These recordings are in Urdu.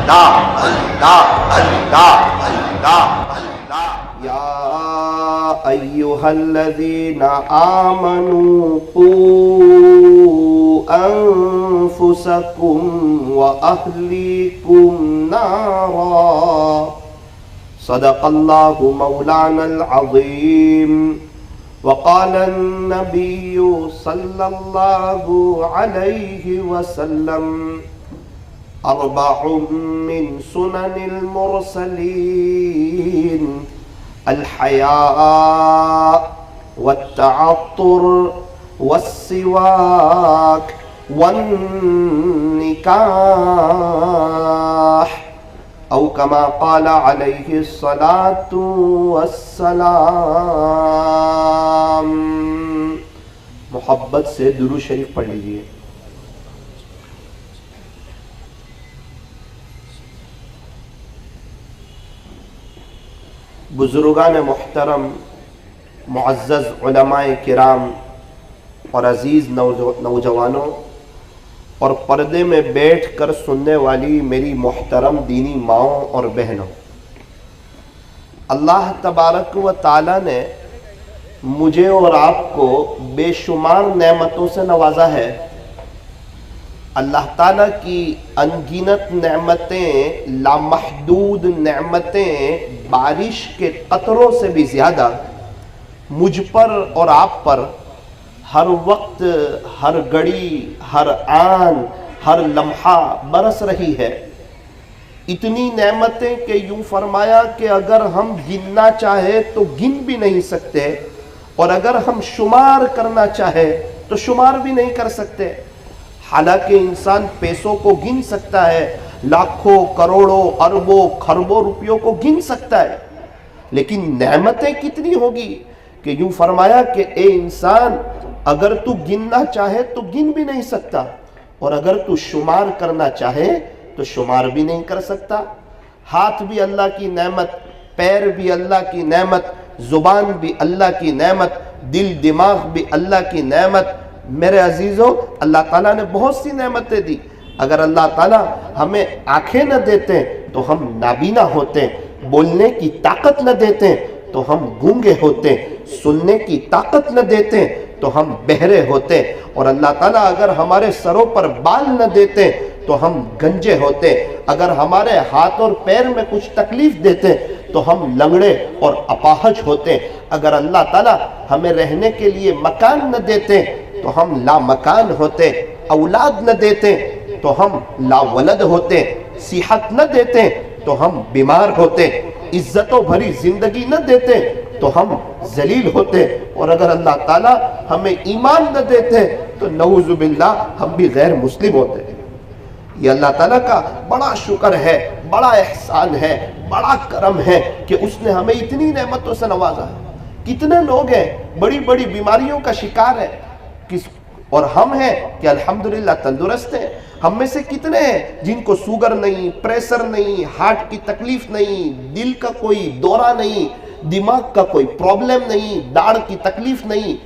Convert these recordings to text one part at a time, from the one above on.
اللہ اللہ اللہ اللہ اللہ۔ یا ایھا الذین آمنوا قوا انفسکم واہلیکم نارا صدق اللہ مولانا العظیم۔ وقال النبی صلی اللہ علیہ وسلم اربع من سنن المرسلین الحیاء والتعطر والسواک والنکاح او کما قال علیہ الصلاۃ والسلام۔ محبت سے درود شریف پڑھ لیجئے۔ بزرگان محترم، معزز علماء کرام اور عزیز نوجوانوں اور پردے میں بیٹھ کر سننے والی میری محترم دینی ماؤں اور بہنوں، اللہ تبارک و تعالی نے مجھے اور آپ کو بے شمار نعمتوں سے نوازا ہے۔ اللہ تعالیٰ کی انگنت نعمتیں، لامحدود نعمتیں، بارش کے قطروں سے بھی زیادہ مجھ پر اور آپ پر ہر وقت، ہر گھڑی، ہر آن، ہر لمحہ برس رہی ہے۔ اتنی نعمتیں کہ یوں فرمایا کہ اگر ہم گننا چاہے تو گن بھی نہیں سکتے، اور اگر ہم شمار کرنا چاہے تو شمار بھی نہیں کر سکتے۔ حالانکہ انسان پیسوں کو گن سکتا ہے، لاکھوں، کروڑوں، اربوں، خربوں روپیوں کو گن سکتا ہے، لیکن نعمتیں کتنی ہوگی کہ یوں فرمایا کہ اے انسان اگر تو گننا چاہے تو گن بھی نہیں سکتا، اور اگر تو شمار کرنا چاہے تو شمار بھی نہیں کر سکتا۔ ہاتھ بھی اللہ کی نعمت، پیر بھی اللہ کی نعمت، زبان بھی اللہ کی نعمت، دل دماغ بھی اللہ کی نعمت۔ میرے عزیزوں، اللہ تعالیٰ نے بہت سی نعمتیں دی۔ اگر اللہ تعالیٰ ہمیں آنکھیں نہ دیتے تو ہم نابینا ہوتے، بولنے کی طاقت نہ دیتے تو ہم گونگے ہوتے، سننے کی طاقت نہ دیتے تو ہم بہرے ہوتے، اور اللہ تعالیٰ اگر ہمارے سروں پر بال نہ دیتے تو ہم گنجے ہوتے، اگر ہمارے ہاتھ اور پیر میں کچھ تکلیف دیتے تو ہم لنگڑے اور اپاہج ہوتے، اگر اللہ تعالیٰ ہمیں رہنے کے لیے مکان نہ دیتے تو ہم لا مکان ہوتے، اولاد نہ دیتے تو ہم لا ولد ہوتے، صحت نہ دیتے تو ہم بیمار ہوتے، عزتوں بھری زندگی نہ دیتے تو ہم ذلیل ہوتے، اور اگر اللہ تعالیٰ ہمیں ایمان نہ دیتے تو نعوذ باللہ ہم بھی غیر مسلم ہوتے۔ یہ اللہ تعالیٰ کا بڑا شکر ہے، بڑا احسان ہے، بڑا کرم ہے کہ اس نے ہمیں اتنی نعمتوں سے نوازا ہے۔ کتنے لوگ ہیں بڑی بڑی بیماریوں کا شکار ہیں، اور ہم ہیں کہ الحمدللہ تندرست ہیں۔ ہم میں سے کتنے ہیں جن کو سوگر نہیں، پریشر نہیں، ہارٹ کی تکلیف نہیں، دل کا کوئی دورہ نہیں، دماغ کا کوئی پرابلم نہیں، داڑھ کی تکلیف نہیں،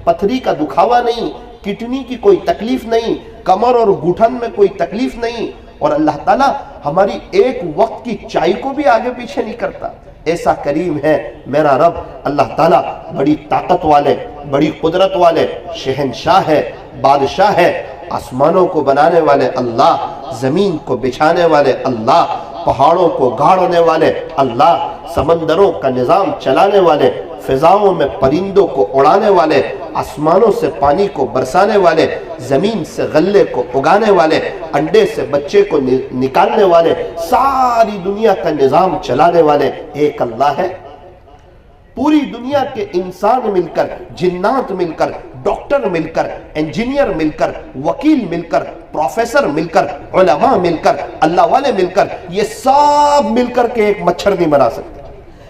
پتھری کا دکھاوا نہیں، کڈنی کی کوئی تکلیف نہیں، کمر اور گھٹن میں کوئی تکلیف نہیں، اور اللہ تعالیٰ ہماری ایک وقت کی چائے کو بھی آگے پیچھے نہیں کرتا۔ ایسا کریم ہے میرا رب اللہ تعالیٰ، بڑی طاقت والے، بڑی قدرت والے، شہنشاہ ہے، بادشاہ ہے، آسمانوں کو بنانے والے اللہ، زمین کو بچھانے والے اللہ، پہاڑوں کو گاڑنے والے اللہ، سمندروں کا نظام چلانے والے، فضاؤں میں پرندوں کو اڑانے والے، آسمانوں سے پانی کو برسانے والے، زمین سے غلے کو اگانے والے، انڈے سے بچے کو نکالنے والے، ساری دنیا کا نظام چلانے والے ایک اللہ ہے۔ پوری دنیا کے انسان مل کر، جنات مل کر، ڈاکٹر مل کر، انجینئر مل کر، وکیل مل کر، پروفیسر مل کر، علماء مل کر، اللہ والے مل کر، یہ سب مل کر کے ایک مچھر نہیں بنا سکتے،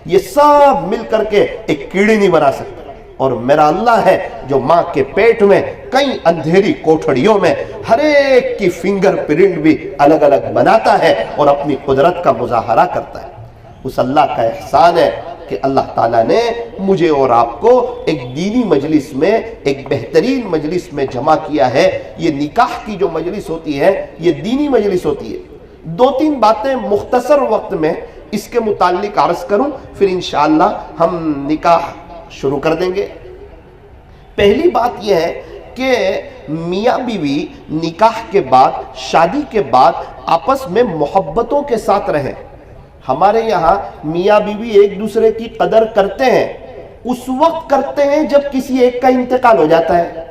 یہ سب مل کر کے ایک کیڑی نہیں بنا سکتے۔ اور میرا اللہ ہے جو ماں کے پیٹ میں کئی اندھیری کوٹھڑیوں میں ہر ایک کی فنگر پرنٹ بھی الگ الگ بناتا ہے اور اپنی قدرت کا مظاہرہ کرتا ہے۔ اس اللہ کا احسان ہے کہ اللہ تعالیٰ نے مجھے اور آپ کو ایک دینی مجلس میں، ایک بہترین مجلس میں جمع کیا ہے۔ یہ نکاح کی جو مجلس ہوتی ہے یہ دینی مجلس ہوتی ہے۔ دو تین باتیں مختصر وقت میں اس کے متعلق عرض کروں، پھر انشاءاللہ ہم نکاح شروع کر دیں گے۔ پہلی بات یہ ہے کہ میاں بیوی نکاح کے بعد، شادی کے بعد آپس میں محبتوں کے ساتھ رہیں۔ ہمارے یہاں میاں بیوی ایک دوسرے کی قدر کرتے ہیں، اس وقت کرتے ہیں جب کسی ایک کا انتقال ہو جاتا ہے۔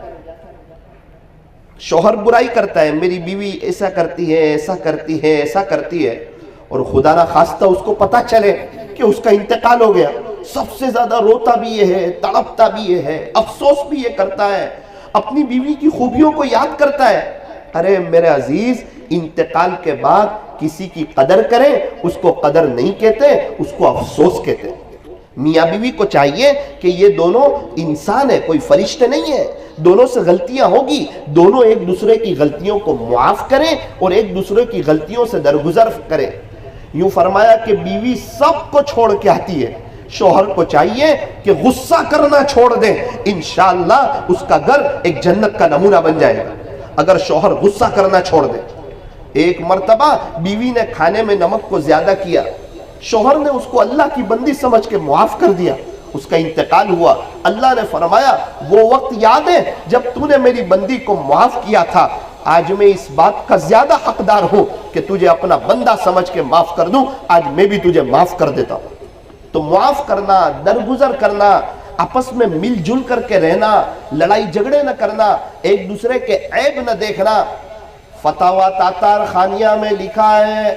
شوہر برائی کرتا ہے، میری بیوی ایسا کرتی ہے، ایسا کرتی ہے، ایسا کرتی ہے، اور خدا نہ خواستہ اس کو پتہ چلے کہ اس کا انتقال ہو گیا، سب سے زیادہ روتا بھی یہ ہے، تڑپتا بھی یہ ہے، افسوس بھی یہ کرتا ہے، اپنی بیوی کی خوبیوں کو یاد کرتا ہے۔ ارے میرے عزیز، انتقال کے بعد کسی کی قدر کریں، اس کو قدر نہیں کہتے، اس کو افسوس کہتے ہیں۔ میاں بیوی کو چاہیے کہ یہ دونوں انسان ہے، کوئی فرشتے نہیں ہے، دونوں سے غلطیاں ہوگی، دونوں ایک دوسرے کی غلطیوں کو معاف کریں اور ایک دوسرے کی غلطیوں سے درگزر کریں۔ یوں فرمایا کہ بیوی سب کو چھوڑ کے آتی ہے، شوہر کو چاہیے کہ غصہ کرنا چھوڑ دیں، انشاءاللہ اس کا گھر ایک جنت کا نمونہ بن جائے گا اگر شوہر غصہ کرنا چھوڑ دے۔ ایک مرتبہ بیوی نے کھانے میں نمک کو زیادہ کیا، شوہر نے اس کو اللہ کی بندی سمجھ کے معاف کر دیا، اس کا انتقال ہوا۔ اللہ نے فرمایا وہ وقت یاد ہے جب تو نے میری بندی کو معاف کیا تھا، آج میں اس بات کا زیادہ حقدار ہوں کہ تجھے اپنا بندہ سمجھ کے معاف کر دوں، آج میں بھی تجھے معاف کر دیتا ہوں۔ تو معاف کرنا، درگزر کرنا، آپس میں مل جل کر کے رہنا، لڑائی جھگڑے نہ کرنا، ایک دوسرے کے عیب نہ دیکھنا۔ فتاوی تاتار خانیہ میں لکھا ہے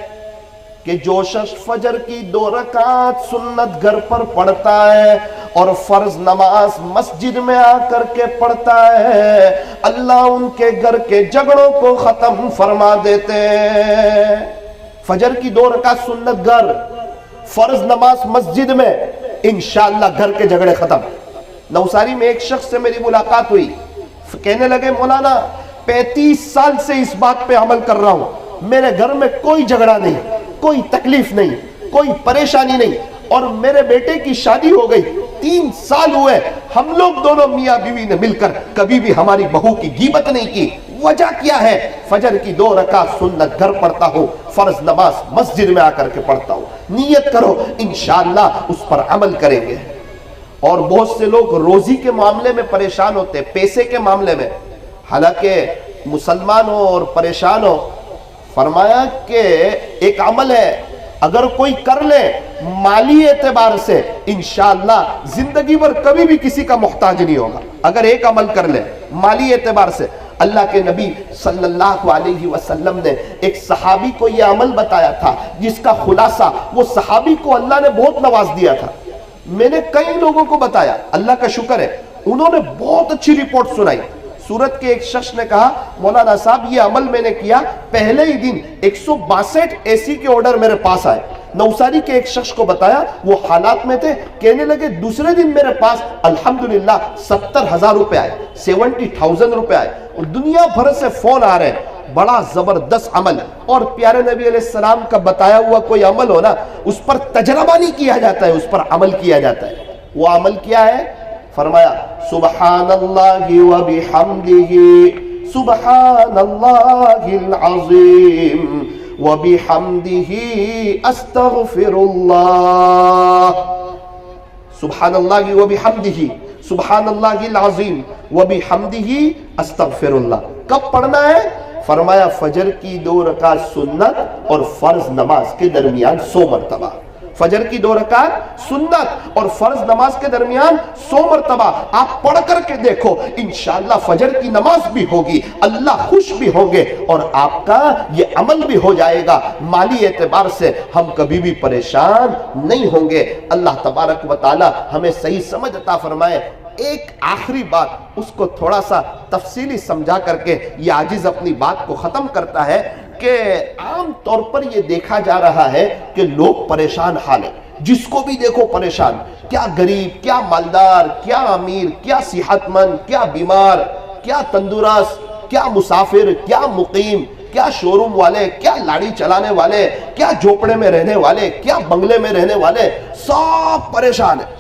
کہ جو شخص فجر کی 2 رکعت سنت گھر پر پڑھتا ہے اور فرض نماز مسجد میں آ کر کے پڑھتا ہے، اللہ ان کے گھر کے جھگڑوں کو ختم فرما دیتے ہیں۔ فجر کی 2 رکعت سنت گھر، فرض نماز مسجد میں، انشاءاللہ گھر کے جھگڑے ختم۔ نوساری میں ایک شخص سے میری ملاقات ہوئی، کہنے لگے مولانا 35 سال سے اس بات پہ عمل کر رہا ہوں، میرے گھر میں کوئی جھگڑا نہیں، کوئی تکلیف نہیں، کوئی پریشانی نہیں، اور میرے بیٹے کی شادی ہو گئی، 3 سال ہوئے، ہم لوگ دونوں میاں بیوی نے مل کر کبھی بھی ہماری بہو کی غیبت نہیں کی۔ وجہ کیا ہے؟ فجر کی 2 رکعت سنت گھر پڑھتا ہوں، فرض نماز مسجد میں آ کر کے پڑھتا ہوں۔ نیت کرو، انشاءاللہ اس پر عمل کریں گے۔ اور بہت سے لوگ روزی کے معاملے میں پریشان ہوتے، پیسے کے معاملے میں، حالانکہ مسلمان ہو اور پریشان ہو، فرمایا کہ ایک عمل ہے اگر کوئی کر لے مالی اعتبار سے، انشاءاللہ زندگی بھر کبھی بھی کسی کا محتاج نہیں ہوگا۔ اگر ایک عمل کر لے مالی اعتبار سے، اللہ کے نبی صلی اللہ علیہ وسلم نے ایک صحابی کو یہ عمل بتایا تھا جس کا خلاصہ وہ صحابی کو اللہ نے بہت نواز دیا تھا۔ میں نے کئی لوگوں کو بتایا، اللہ کا شکر ہے انہوں نے بہت اچھی رپورٹ سنائی۔ سورت کے ایک شخص نے کہا مولانا صاحب یہ عمل میں نے کیا، پہلے ہی دن 162 AC کے آرڈر میرے پاس آئے۔ نوساری کے ایک شخص کو بتایا، وہ حالات میں تھے، کہنے لگے دوسرے دن میرے پاس الحمدللہ 70,000 روپے آئے، 70,000 روپے آئے، اور دنیا بھر سے فون آ رہے ہیں۔ بڑا زبردست عمل، اور پیارے نبی علیہ السلام کا بتایا ہوا کوئی عمل ہو نا، اس پر تجربہ نہیں کیا جاتا ہے، اس پر عمل کیا جاتا ہے۔ وہ عمل کیا ہے؟ فرمایا سبحان اللہ و بحمدہ سبحان اللہ العظیم و بحمدہ استغفر اللہ، سبحان اللہ و بحمدہ سبحان اللہ العظیم و بحمدہ استغفر اللہ۔ کب پڑھنا ہے؟ فرمایا فجر کی 2 رکعت سنت اور فرض نماز کے درمیان 100 مرتبہ۔ فجر کی 2 رکعت سنت اور فرض نماز کے درمیان 100 مرتبہ آپ پڑھ کر کے دیکھو، انشاءاللہ فجر کی نماز بھی ہوگی، اللہ خوش بھی ہوں گے، اور آپ کا یہ عمل بھی ہو جائے گا۔ مالی اعتبار سے ہم کبھی بھی پریشان نہیں ہوں گے۔ اللہ تبارک و تعالی ہمیں صحیح سمجھ عطا فرمائے۔ ایک آخری بات، اس کو تھوڑا سا تفصیلی سمجھا کر کے یہ عاجز اپنی بات کو ختم کرتا ہے کہ عام طور پر یہ دیکھا جا رہا ہے کہ لوگ پریشان حال ہیں، جس کو بھی دیکھو پریشان، کیا غریب، کیا مالدار، کیا امیر، کیا صحت مند، کیا بیمار، کیا تندرست، کیا مسافر، کیا مقیم، کیا شو روم والے، کیا لاڑی چلانے والے، کیا جھوپڑے میں رہنے والے، کیا بنگلے میں رہنے والے، سب پریشان ہیں۔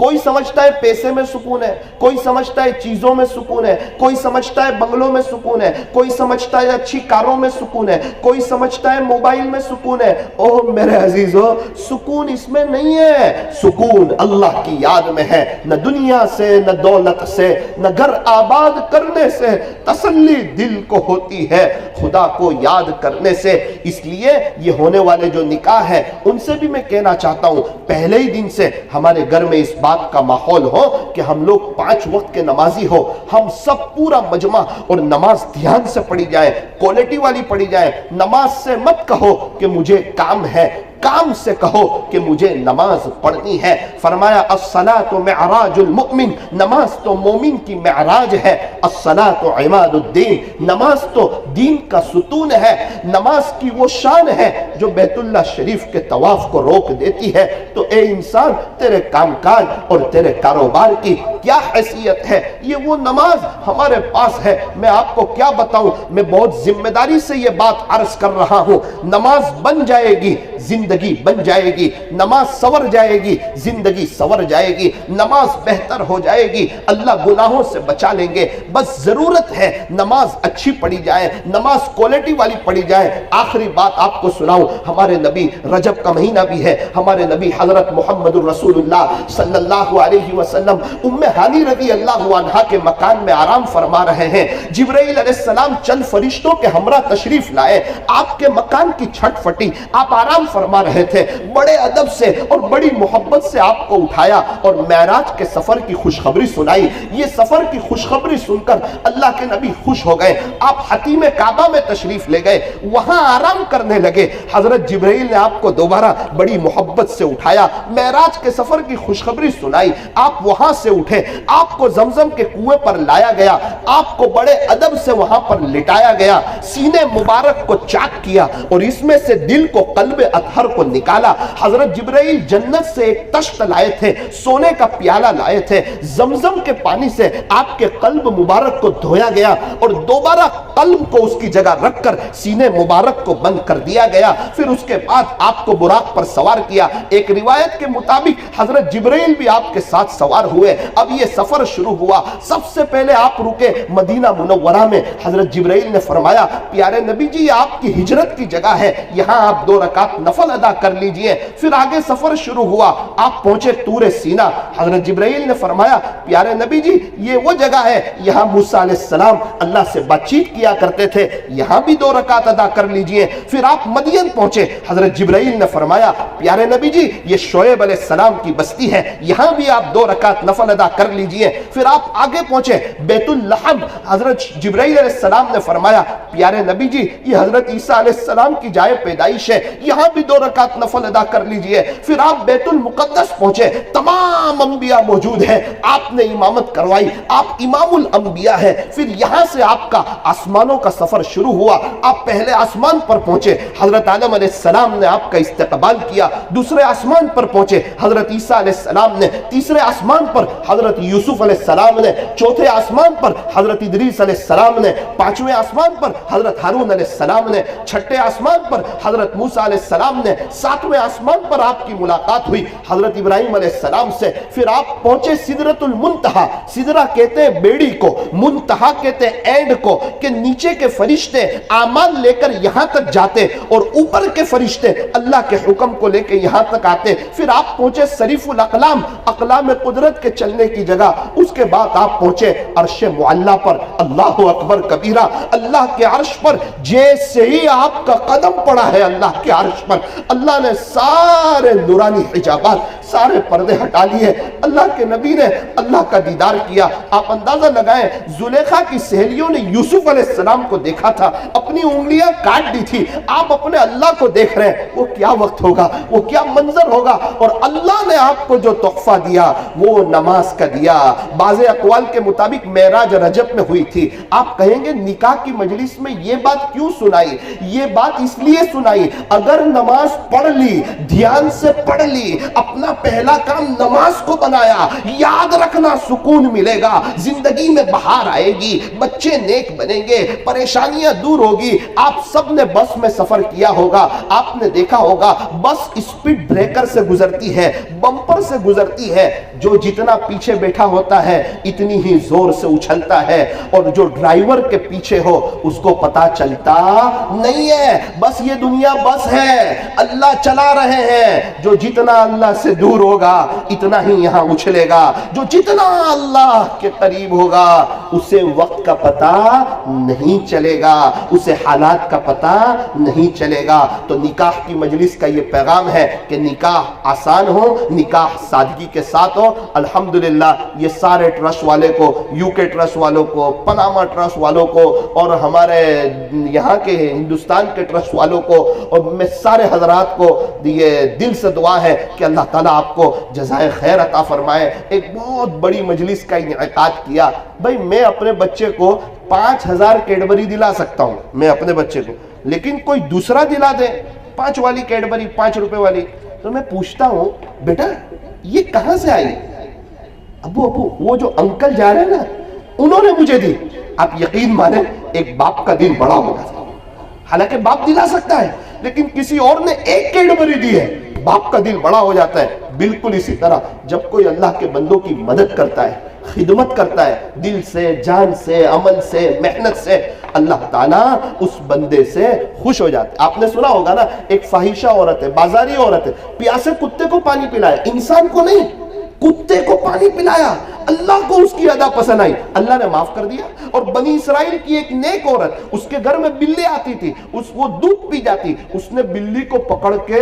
کوئی سمجھتا ہے پیسے میں سکون ہے، کوئی سمجھتا ہے چیزوں میں سکون ہے، کوئی سمجھتا ہے بنگلوں میں سکون ہے، کوئی سمجھتا ہے اچھی کاروں میں سکون ہے، کوئی سمجھتا ہے موبائل میں سکون ہے۔ اوہ میرے عزیزو، سکون اس میں نہیں ہے، سکون اللہ کی یاد میں ہے۔ نہ دنیا سے، نہ دولت سے، نہ گھر آباد کرنے سے تسلی دل کو ہوتی ہے، خدا کو یاد کرنے سے۔ اس لیے یہ ہونے والے جو نکاح ہے ان سے بھی میں کہنا چاہتا ہوں، پہلے ہی دن سے ہمارے گھر میں اس بات کا ماحول ہو کہ ہم لوگ 5 وقت کے نمازی ہو، ہم سب پورا مجمع، اور نماز دھیان سے پڑھی جائے، کوالٹی والی پڑھی جائے۔ نماز سے مت کہو کہ مجھے کام ہے، کام سے کہو کہ مجھے نماز پڑھنی ہے۔ فرمایا الصلاۃ معراج المؤمن، نماز تو مومن کی معراج ہے۔ الصلاۃ عماد الدین، نماز تو دین کا ستون ہے، نماز کی وہ شان ہے جو بیت اللہ شریف کے طواف کو روک دیتی ہے۔ تو اے انسان، تیرے کام کاج اور تیرے کاروبار کی کیا حیثیت ہے؟ یہ وہ نماز ہمارے پاس ہے۔ میں آپ کو کیا بتاؤں، میں بہت ذمہ داری سے یہ بات عرض کر رہا ہوں۔ نماز بن جائے گی، زندگی بن جائے گی، نماز سور جائے گی، زندگی سور جائے گی، نماز بہتر ہو جائے گی، اللہ گناہوں سے بچا لیں گے۔ بس ضرورت ہے نماز اچھی پڑھی جائے، نماز کوالٹی والی پڑھی جائے۔ آخری بات آپ کو سناؤں، ہمارے نبی، رجب کا مہینہ بھی ہے، ہمارے نبی حضرت محمد الرسول اللہ صلی اللہ علیہ وسلم ام ہانی رضی اللہ عنہا کے مکان میں آرام فرما رہے ہیں۔ جبرائیل علیہ السلام چند فرشتوں کے ہمراہ تشریف لائے، آپ کے مکان کی چھٹ پھٹی، آپ آرام فرما رہے تھے، بڑے ادب سے اور بڑی محبت سے آپ کو اٹھایا اور معراج کے سفر کی خوشخبری سنائی۔ یہ سفر کی خوشخبری سن کر اللہ کے نبی خوش ہو گئے، آپ حتیم کعبہ میں تشریف لے گئے، وہاں آرام کرنے لگے۔ حضرت جبرائیل نے آپ کو دوبارہ بڑی محبت سے اٹھایا، معراج کے سفر کی خوشخبری سنائی، آپ وہاں سے اٹھے، آپ کو زمزم کے کنویں پر لایا گیا، آپ کو بڑے ادب سے وہاں پر لٹایا گیا، سینے مبارک کو چاک کیا اور اس میں سے دل کو، قلب اطہر کو نکالا۔ حضرت جبرائیل جنت سے ایک تشت لائے تھے، سونے کا پیالہ لائے تھے، زمزم کے پانی سے آپ کے قلب مبارک کو دھویا گیا اور دوبارہ قلب کو اس کی جگہ رکھ کر سینے مبارک کو بند کر دیا گیا۔ پھر اس کے بعد آپ کو براق پر سوار کیا، ایک روایت کے مطابق حضرت جبرائیل بھی آپ کے ساتھ سوار ہوئے۔ اب یہ سفر شروع ہوا، سب سے پہلے آپ رکے مدینہ منورہ میں۔ حضرت جبرائیل نے فرمایا، پیارے نبی جی، یہ آپ کی ہجرت کی جگہ ہے، یہاں آپ 2 رکعت نفل ادا کر لیجئے۔ پھر آگے سفر شروع ہوا، آپ پہنچے طور سینا۔ حضرت جبرائیل نے فرمایا، پیارے نبی جی، یہ وہ جگہ ہے یہاں موسیٰ علیہ السلام اللہ سے بات چیت کیا کرتے تھے، یہاں بھی 2 رکعت ادا کر لیجئے۔ پھر آپ مدین پہنچے، حضرت جبرائیل نے فرمایا، پیارے نبی جی، یہ شعیب علیہ السلام کی بستی ہے، یہاں بھی آپ 2 رکعت نفل ادا کر لیجئے۔ پھر آپ آگے پہنچے بیت اللحم، حضرت جبرائیل علیہ السلام نے فرمایا، پیارے نبی جی، یہ حضرت عیسیٰ علیہ السلام کی جائے پیدائش ہے، یہاں بھی 2 رکعت نفل ادا کر لیجئے۔ پھر آپ بیت المقدس پہنچے، تمام انبیاء موجود ہیں، آپ نے امامت کروائی، آپ امام الانبیاء ہیں۔ پھر یہاں سے آپ کا آسمانوں کا سفر شروع ہوا، آپ پہلے آسمان پر پہنچے، حضرت آدم علیہ السلام نے آپ کا استقبال کیا۔ دوسرے آسمان پر پہنچے حضرت عیسیٰ علیہ السلام نے، تیسرے آسمان پر حضرت یوسف علیہ السلام نے، چوتھے آسمان پر حضرت ادریس علیہ السلام نے، پانچویں آسمان پر حضرت ہارون علیہ السلام نے، چھٹے آسمان پر حضرت موسیٰ علیہ السلام نے، ساتویں آسمان پر آپ کی ملاقات ہوئی حضرت ابراہیم علیہ السلام سے۔ پھر آپ پہنچے سدرۃ المنتہا، سدرہ کہتے ہیں بیڑی کو، منتہا کہتے ہیں اینڈ کو، کہ نیچے کے فرشتے اعمال لے کر یہاں تک جاتے اور اوپر کے فرشتے اللہ کے حکم کو لے کے یہاں تک آتے۔ پھر آپ پہنچے صریف الاقلام، اقلام قدرت کے چلنے کی جگہ۔ اس کے بعد آپ پہنچے عرش معلیٰ پر، اللہ اکبر کبیرہ، اللہ کے عرش پر۔ جیسے ہی آپ کا قدم پڑا ہے اللہ کے عرش پر، اللہ نے سارے نورانی حجابات، سارے پردے ہٹا لیے، اللہ کے نبی نے اللہ کا دیدار کیا۔ آپ اندازہ لگائیں، زلیخا کی سہیلیوں نے یوسف علیہ السلام کو دیکھا تھا، اپنی انگلیاں کاٹ دی تھی، آپ اپنے اللہ کو دیکھ رہے ہیں، وہ کیا وقت ہوگا، وہ کیا منظر ہوگا۔ اور اللہ نے آپ کو جو تحفہ دیا وہ نماز کا دیا۔ بعض اقوال کے مطابق معراج رجب میں ہوئی تھی۔ آپ کہیں گے نکاح کی مجلس میں یہ بات کیوں سنائی؟ یہ بات اس لیے سنائی، اگر نماز پڑھ لی، دھیان سے پڑھ لی، اپنا پہلا کام نماز کو بنایا. یاد رکھنا سکون ملے گا, زندگی میں بہار آئے گی, بچے نیک بنیں گے, پریشانیاں دور ہوگی. آپ سب نے بس میں سفر کیا ہوگا, آپ نے دیکھا ہوگا بس اسپیڈ بریکر سے گزرتی ہے, بمپر سے گزرتی ہے, جو جتنا پیچھے بیٹھا ہوتا ہے اتنی ہی زور سے اچھلتا ہے, اور جو ڈرائیور کے پیچھے ہو اس کو پتا چلتا نہیں ہے. بس یہ دنیا بس ہے, اللہ چلا رہے ہیں. جو جتنا اللہ سے دور ہوگا اتنا ہی یہاں اچھلے گا, جو جتنا اللہ کے قریب ہوگا اسے وقت کا پتہ نہیں چلے گا, اسے حالات کا پتہ نہیں چلے گا. تو نکاح کی مجلس کا یہ پیغام ہے کہ نکاح آسان ہو, نکاح سادگی کے ساتھ ہو. الحمدللہ یہ سارے ٹرسٹ والے کو, یو کے ٹرسٹ والوں کو, پناما ٹرسٹ والوں کو, اور ہمارے یہاں کے ہندوستان کے ٹرسٹ والوں کو, اور میں سارے حضرات کو یہ دل سے دعا ہے کہ اللہ تعالیٰ آپ کو جزائے خیر عطا فرمائے. ایک بہت بڑی مجلس کا انعقاد کیا. بھائی میں اپنے بچے کو 5000 کیڈبری دلا سکتا ہوں, میں اپنے بچے کو, لیکن کوئی دوسرا دلا دے 5 والی کیڈبری, 5 روپے والی, تو میں پوچھتا ہوں بیٹا یہ کہاں سے آئی؟ ابو وہ جو انکل جا رہے ہیں نا انہوں نے مجھے دی. آپ یقین مانیں ایک باپ کا دل بڑا ہوگا, حالانکہ باپ دلا سکتا ہے لیکن کسی اور نے ایک کیڈبری دی ہے, باپ کا دل بڑا ہو جاتا ہے. بالکل اسی طرح جب کوئی اللہ کے بندوں کی مدد کرتا ہے, خدمت کرتا ہے, دل سے, جان سے, عمل سے, محنت سے, اللہ تعالیٰ اس بندے سے خوش ہو جاتے. آپ نے سنا ہوگا نا, ایک فاحشہ عورت ہے, بازاری عورت ہے, پیاسے کتے کو پانی پلایا, انسان کو نہیں کتے کو پانی پلایا. اللہ کو اس کی ادا پسند آئی, اللہ نے معاف کر دیا. اور بنی اسرائیل کی ایک نیک عورت, اس کے گھر میں بلی آتی تھی, وہ دودھ پی جاتی, اس نے بلی کو پکڑ کے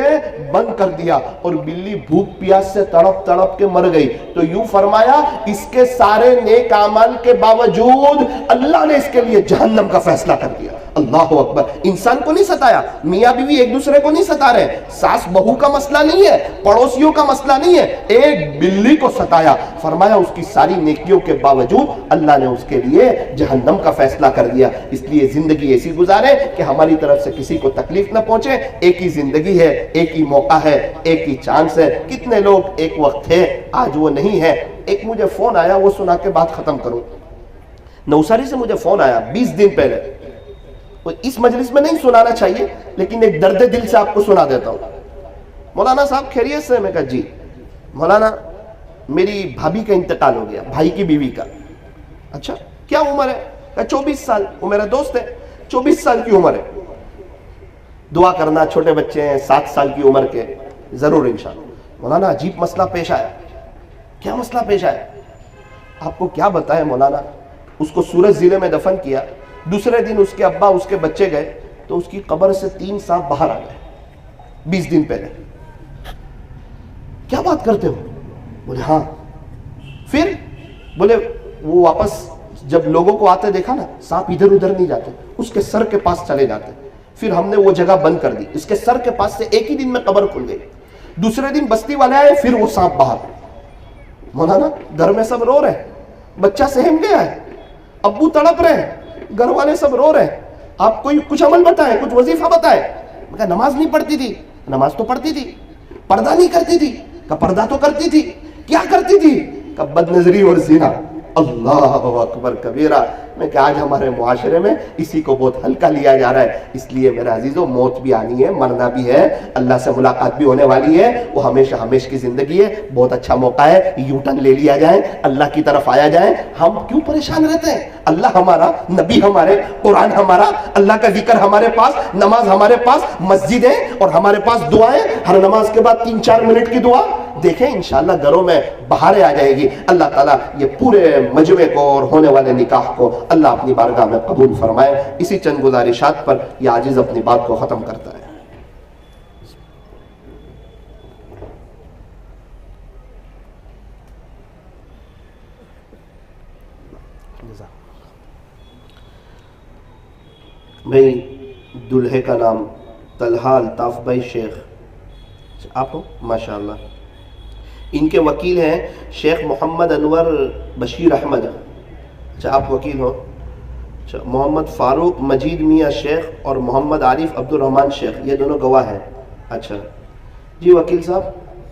بند کر دیا اور بلی بھوک پیاس سے تڑپ تڑپ کے مر گئی. تو یوں فرمایا اس کے سارے نیک اعمال کے باوجود اللہ نے اس کے لیے جہنم کا فیصلہ کر دیا. اللہ اکبر. انسان کو نہیں ستایا, میاں بیوی ایک دوسرے کو نہیں ستا رہے, ساس بہو کا مسئلہ نہیں ہے, پڑوسیوں کا مسئلہ نہیں ہے, ایک بلی کو ستایا. فرمایا اس کی ساری نیکیوں کے باوجود اللہ نے اس کے لیے جہنم کا فیصلہ کر دیا. اس لیے زندگی ایسی گزارے کہ ہماری طرف سے کسی کو تکلیف نہ پہنچے. ایک ہی زندگی ہے, ایک ہی موقع ہے, ایک ہی چانس ہے. کتنے لوگ ایک وقت تھے, آج وہ نہیں ہے. ایک مجھے فون آیا, وہ سنا کے بات ختم کروں. نوساری سے مجھے فون آیا 20 دن پہلے, اس مجلس میں نہیں سنانا چاہیے لیکن ایک درد دل سے آپ کو سنا دیتا ہوں. مولانا صاحب خیریت سے؟ میں کہا جی. مولانا میری بھابھی کا انتقال ہو گیا, بھائی کی بیوی کا. اچھا کیا عمر ہے؟ کہا 24 سال. وہ میرا دوست ہے, 24 سال کی عمر ہے. دعا کرنا, چھوٹے بچے ہیں 7 سال کی عمر کے, ضرور انشاءاللہ. مولانا عجیب مسئلہ پیش آیا. کیا مسئلہ پیش آیا؟ آپ کو کیا بتائیں مولانا. اس کو سورج ضلع میں دفن کیا, دوسرے دن اس کے ابا اس کے بچے گئے تو اس کی قبر سے 3 سانپ باہر آ گئے 20 دن پہلے. کیا بات کرتے ہو؟ بولے ہاں. پھر بولے وہ واپس جب لوگوں کو آتے دیکھا نا, سانپ ادھر ادھر نہیں جاتے, اس کے سر کے پاس چلے جاتے. پھر ہم نے وہ جگہ بند کر دی, اس کے سر کے پاس سے ایک ہی دن میں قبر کھل گئی. دوسرے دن بستی والے آئے, پھر وہ سانپ باہر. مولانا گھر میں سب رو رہے, بچہ سہم گیا ہے, ابو تڑپ رہے ہیں, گھر والے سب رو رہے ہیں. آپ کوئی کچھ عمل بتائیں, کچھ وظیفہ بتائیں. میں کہا نماز نہیں پڑھتی تھی. نماز تو پڑھتی تھی. پردہ نہیں کرتی تھی. کہا پردہ تو کرتی تھی. کیا کرتی تھی؟ کہا بد نظری اور زنا. اللہ اکبر کبیرہ. میں کہ آج ہمارے معاشرے میں اسی کو بہت ہلکا لیا جا رہا ہے. اس لیے میرے عزیزوں, موت بھی آنی ہے, مرنا بھی ہے, اللہ سے ملاقات بھی ہونے والی ہے. وہ ہمیشہ ہمیشہ کی زندگی ہے. بہت اچھا موقع ہے, یو ٹرن لے لیا جائے, اللہ کی طرف آیا جائے. ہم کیوں پریشان رہتے ہیں؟ اللہ ہمارا, نبی ہمارے, قرآن ہمارا, اللہ کا ذکر ہمارے پاس, نماز ہمارے پاس, مسجدیں اور ہمارے پاس دعائیں, ہر نماز کے بعد 3-4 منٹ کی دعا. دیکھیں انشاءاللہ گھروں میں بہاریں آ جائے گی. اللہ تعالیٰ یہ پورے مجمع کو اور ہونے والے نکاح کو اللہ اپنی بارگاہ میں قبول فرمائے. اسی چند گزارشات پر یہ عاجز اپنی بات کو ختم کرتا ہے. بھائی دلہے کا نام طلحہ الطاف بھائی شیخ, آپ ہو ماشاءاللہ. ان کے وکیل ہیں شیخ محمد انور بشیر احمد. اچھا آپ وکیل ہو. اچھا محمد فاروق مجید میاں شیخ اور محمد عارف عبد الرحمن شیخ, یہ دونوں گواہ ہیں. اچھا جی وکیل صاحب,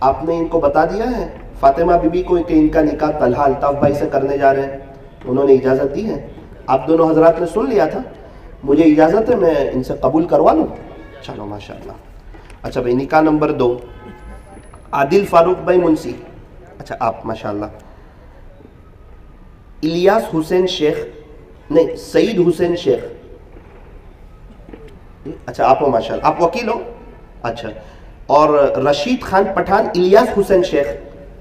آپ نے ان کو بتا دیا ہے فاطمہ بی بی کو کہ ان کا نکاح طلحہ الطاف بھائی سے کرنے جا رہے ہیں؟ انہوں نے اجازت دی ہے؟ آپ دونوں حضرات نے سن لیا تھا، مجھے اجازت ہے میں ان سے قبول کروا لوں؟ چلو ماشاءاللہ۔ اچھا بھائی، نکاح نمبر 2، عادل فاروق بھائی منسی، اچھا آپ ماشاءاللہ۔ الیاس حسین شیخ، نہیں سعید حسین شیخ، اچھا آپ ہو ماشاءاللہ، آپ وکیل ہو؟ اچھا۔ اور رشید خان پٹھان، الیاس حسین شیخ،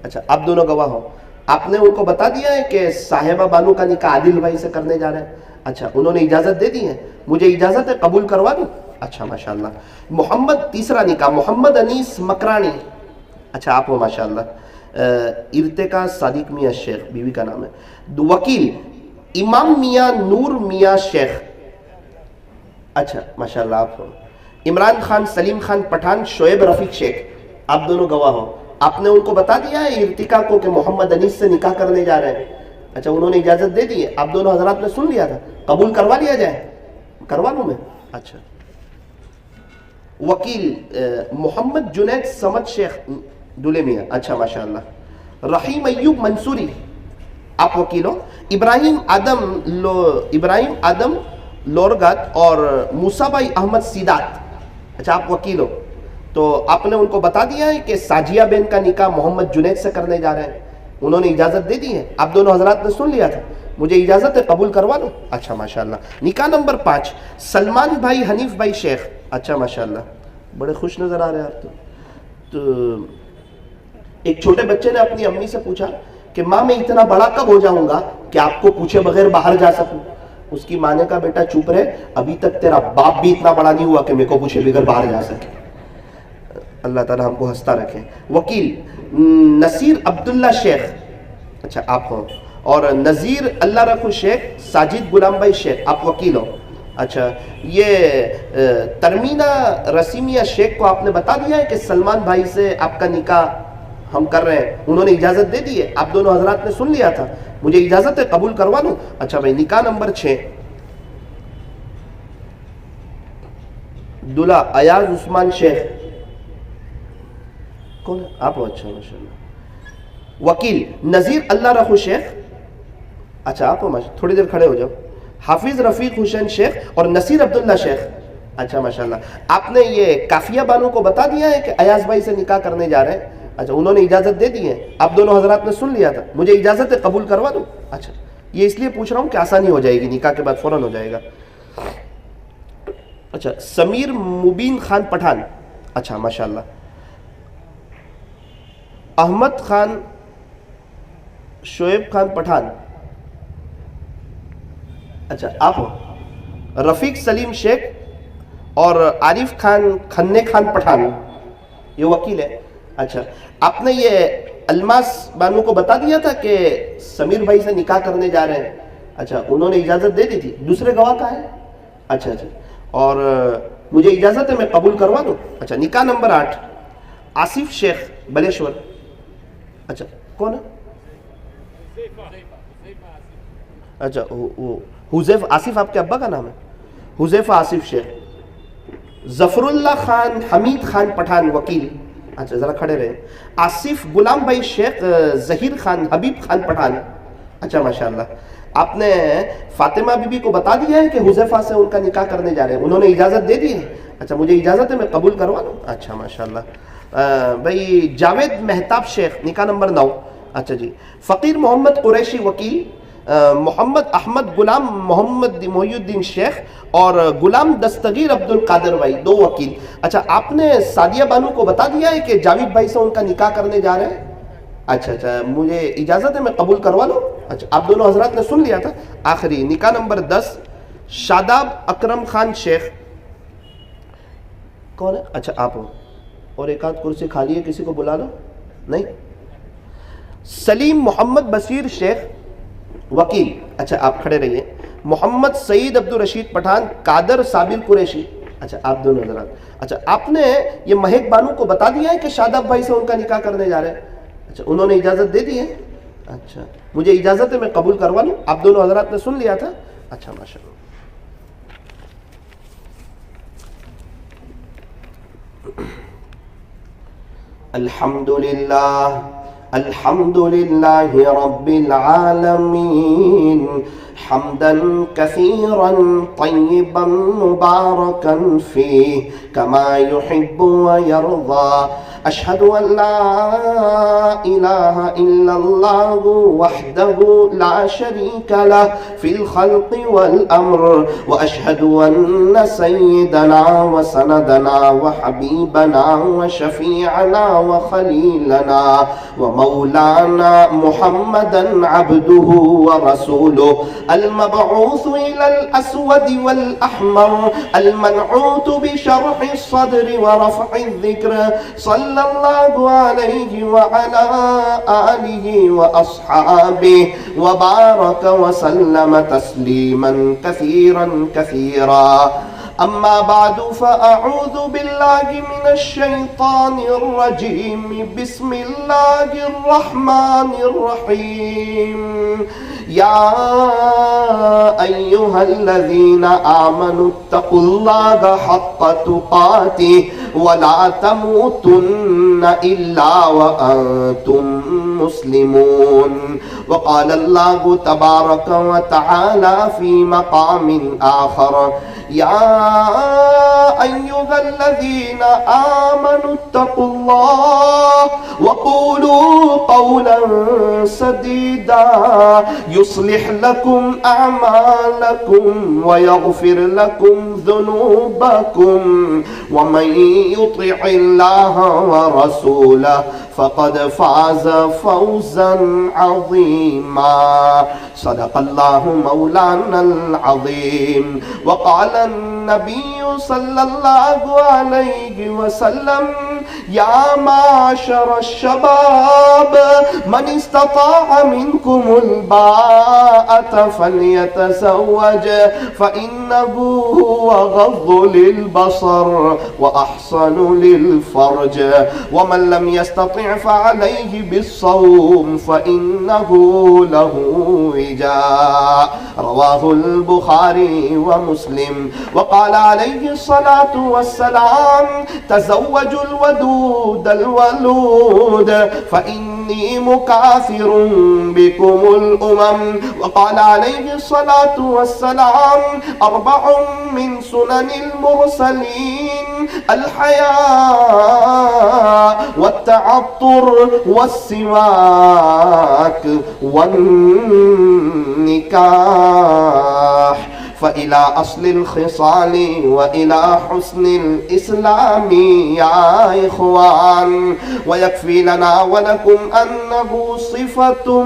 اچھا آپ دونوں گواہ ہو۔ آپ نے ان کو بتا دیا ہے کہ صاحبہ بانو کا نکاح عادل بھائی سے کرنے جا رہے ہیں؟ اچھا، انہوں نے اجازت دے دی ہے، مجھے اجازت ہے قبول کروا دوں؟ اچھا ماشاءاللہ۔ محمد، تیسرا نکاح محمد انیس مکرانی، اچھا آپ ہو ماشاءاللہ۔ ارتقا صادق میاں شیخ بیوی کا نام ہے۔ وکیل امام میاں نور میاں شیخ، اچھا ماشاءاللہ آپ ہو۔ عمران خان سلیم خان پٹھان شعیب رفیق شیخ، آپ دونوں گواہ ہو۔ آپ نے ان کو بتا دیا ہے ارتقا کو کہ محمد انیس سے نکاح کرنے جا رہے ہیں؟ اچھا، انہوں نے اجازت دے دی ہے، آپ دونوں حضرات نے سن لیا تھا، قبول کروا لیا جائے؟ کروا لوں میں؟ اچھا۔ وکیل محمد جنید سمد شیخ دولے میاں، اچھا ماشاءاللہ۔ رحیم ایوب منصوری، آپ وکیل ہو۔ ابراہیم آدم لورگت اور موسیٰ بھائی احمد سیدات، اچھا آپ وکیل ہو۔ تو آپ نے ان کو بتا دیا ہے کہ ساجیہ بین کا نکاح محمد جنید سے کرنے جا رہے ہیں؟ انہوں نے اجازت دے دی ہے، آپ دونوں حضرات نے سن لیا تھا، مجھے اجازت ہے قبول کروا لوں؟ اچھا ماشاءاللہ۔ نکاح نمبر 5، سلمان بھائی حنیف بھائی شیخ، اچھا ماشاءاللہ، بڑے خوش نظر آ رہے ہیں آپ تو ایک چھوٹے بچے نے اپنی امی سے پوچھا کہ ماں میں اتنا بڑا کب ہو جاؤں گا کہ آپ کو پوچھے بغیر باہر جا سکوں؟ اس کی ماں نے کہا بیٹا چپ رہے، ابھی تک تیرا باپ بھی اتنا بڑا نہیں ہوا کہ میرے کو پوچھے بغیر باہر جا سکے۔ اللہ تعالیٰ ہم کو ہنستا رکھے۔ وکیل نصیر عبداللہ شیخ، اچھا آپ ہو۔ اور نذیر اللہ رکھو شیخ ساجد غلام بھائی شیخ، آپ وکیل ہو۔ اچھا، یہ ترمینہ رسیمیہ شیخ کو آپ نے بتا دیا ہے کہ سلمان بھائی سے آپ کا نکاح ہم کر رہے ہیں؟ انہوں نے اجازت دے دی ہے، آپ دونوں حضرات نے سن لیا تھا، مجھے اجازت ہے قبول کروا لوں؟ اچھا بھائی، نکاح نمبر 6، دلہا ایاز عثمان شیخ، کون ہے آپ؟ اچھا ماشاءاللہ۔ وکیل نذیر اللہ رکھو شیخ، اچھا آپ تھوڑی دیر کھڑے ہو جاؤ۔ حافظ رفیق حسین شیخ اور نصیر عبداللہ شیخ، اچھا ماشاءاللہ۔ آپ نے یہ کافیہ بانو کو بتا دیا ہے کہ ایاز بھائی سے نکاح کرنے جا رہے ہیں؟ اچھا، انہوں نے اجازت دے دی ہے، آپ دونوں حضرات نے سن لیا تھا، مجھے اجازت ہے قبول کروا دوں؟ اچھا، یہ اس لیے پوچھ رہا ہوں کہ آسانی ہو جائے گی، نکاح کے بعد فوراً ہو جائے گا۔ اچھا، سمیر مبین خان پٹھان، اچھا ماشاءاللہ۔ احمد خان شعیب خان پٹھان، اچھا آپ ہو۔ رفیق سلیم شیخ اور عارف خان کھنے خان پٹھان، یہ وکیل ہے۔ اچھا، آپ نے یہ الماس بانو کو بتا دیا تھا کہ سمیر بھائی سے نکاح کرنے جا رہے ہیں؟ اچھا، انہوں نے اجازت دے دی تھی، دوسرے گواہ کا ہے؟ اچھا اچھا، اور مجھے اجازت ہے میں قبول کروا دوں؟ اچھا، نکاح نمبر 8، آصف شیخ بلیشور، اچھا کون ہے؟ اچھا، حذیف آصف آپ کے ابا کا نام ہے؟ حذیفہ آصف شیخ۔ ظفر اللہ خان حمید خان پٹھان، وکیل، اچھا ذرا کھڑے رہے۔ آصف غلام بھائی شیخ ظہیر خان حبیب خان پٹھان، اچھا ماشاءاللہ۔ آپ نے فاطمہ بی بی کو بتا دیا ہے کہ حذیفہ سے ان کا نکاح کرنے جا رہے ہیں؟ انہوں نے اجازت دے دی ہے، اچھا مجھے اجازت ہے میں قبول کروا لوں؟ اچھا ماشاءاللہ۔ بھائی جاوید مہتاب شیخ، نکاح نمبر 9، اچھا جی۔ فقیر محمد قریشی، وکیل۔ محمد احمد غلام محمد محی الدین شیخ اور غلام دستگیر عبد القادر بھائی، 2 وکیل۔ اچھا، آپ نے سعدیہ بانو کو بتا دیا ہے کہ جاوید بھائی سے ان کا نکاح کرنے جا رہے ہیں؟ اچھا اچھا، مجھے اجازت ہے میں قبول کروا لوں؟ اچھا، آپ دونوں حضرات نے سن لیا تھا۔ آخری نکاح نمبر 10، شاداب اکرم خان شیخ، کون ہے؟ اچھا آپ ہو۔ اور ایک آدھ کرسی خالی ہے، کسی کو بلا لو؟ نہیں۔ سلیم محمد بصیر شیخ، وکیل، اچھا آپ کھڑے رہیے۔ محمد سعید عبد الرشید پٹھان قادر صابر قریشی، اچھا آپ دونوں حضرات۔ اچھا، آپ نے یہ مہک بانو کو بتا دیا ہے کہ شاداب بھائی سے ان کا نکاح کرنے جا رہے ہیں؟ اچھا، انہوں نے اجازت دے دی ہے، اچھا مجھے اجازت ہے میں قبول کروا لوں؟ آپ دونوں حضرات نے سن لیا تھا، اچھا ماشاءاللہ۔ الحمد لله رب العالمين حمدا كثيرا طيبا مباركا فيه كما يحب ويرضى. أشهد أن لا إله إلا الله وحده لا شريك له في الخلق والأمر، وأشهد أن سيدنا وسندنا وحبيبنا وشفيعنا وخليلنا ومولانا محمدا عبده ورسوله المبعوث إلى الأسود والأحمر المنعوت بشرح الصدر ورفع الذكر، صلى الله عليه وعلى آله وأصحابه وبارك وسلم تسليما كثيرا كثيرا. أما بعد فأعوذ بالله من الشيطان الرجيم. بسم الله الرحمن الرحيم. يا أيها الذين آمنوا اتقوا الله حق تقاته ولا تموتن إلا وأنتم مسلمون. وقال الله تبارك وتعالى في مقام آخر: يا أيها الذين آمنوا اتقوا الله وقولوا قولا سديدا يصلح لكم أعمالكم ويغفر لكم ذنوبكم ومن يطع الله ورسوله فقد فاز فوزا عظيما. صدق الله مولانا العظيم. وقال النبي صلى الله عليه وسلم: يا معشر الشباب من استطاع منكم الباءة فليتزوج فإنه هو غض للبصر وأحصن للفرج، ومن لم يستطع فعليه بالصوم فإنه له وجاء. رواه البخاري ومسلم. وقال عليه الصلاة والسلام: تزوجوا الودود الولود فإني مكاثر بكم الأمم. وقال عليه الصلاة والسلام: 4 من سنن المرسلين: الحياء والتعطر والسواك والنكاح. فإلى أصل الخصال وإلى حسن الإسلام يا إخوان. ويكفي لنا ولكم أنه صفة